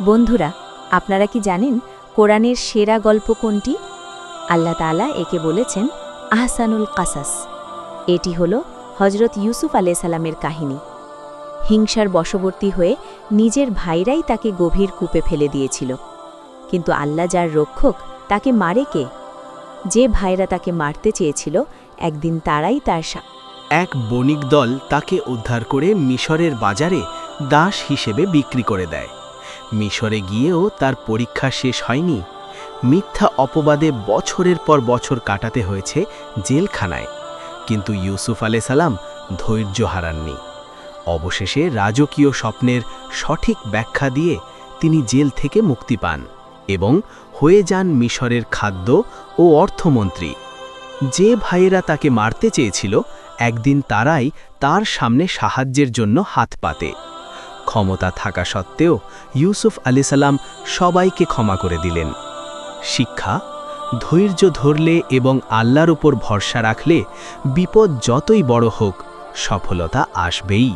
বন্ধুরা, আপনারা কি জানেন কোরআনের সেরা গল্প কোনটি? আল্লাহ তাআলা একে বলেছেন আহসানুল কাসাস। এটি হল হজরত ইউসুফ আলাইহিসসালামের কাহিনী। হিংসার বশবর্তী হয়ে নিজের ভাইরাই তাকে গভীর কূপে ফেলে দিয়েছিল, কিন্তু আল্লাহ যার রক্ষক তাকে মারে কে? যে ভাইরা তাকে মারতে চেয়েছিল, একদিন তারাই তার এক বণিক দল তাকে উদ্ধার করে মিশরের বাজারে দাস হিসেবে বিক্রি করে দেয়। মিশরে গিয়েও তার পরীক্ষা শেষ হয়নি। মিথ্যা অপবাদে বছরের পর বছর কাটাতে হয়েছে জেলখানায়, কিন্তু ইউসুফ আলাইহিসসালাম ধৈর্য হারাননি। অবশেষে রাজকীয় স্বপ্নের সঠিক ব্যাখ্যা দিয়ে তিনি জেল থেকে মুক্তি পান এবং হয়ে যান মিশরের খাদ্য ও অর্থমন্ত্রী। যে ভাইয়েরা তাকে মারতে চেয়েছিল, একদিন তারাই তার সামনে সাহায্যের জন্য হাত পাতে। ক্ষমতা থাকা সত্ত্বেও ইউসুফ আলাইহিসসালাম সবাইকে ক্ষমা করে দিলেন। শিক্ষা: ধৈর্য ধরলে এবং আল্লাহর উপর ভরসা রাখলে বিপদ যতই বড় হোক, সফলতা আসবেই।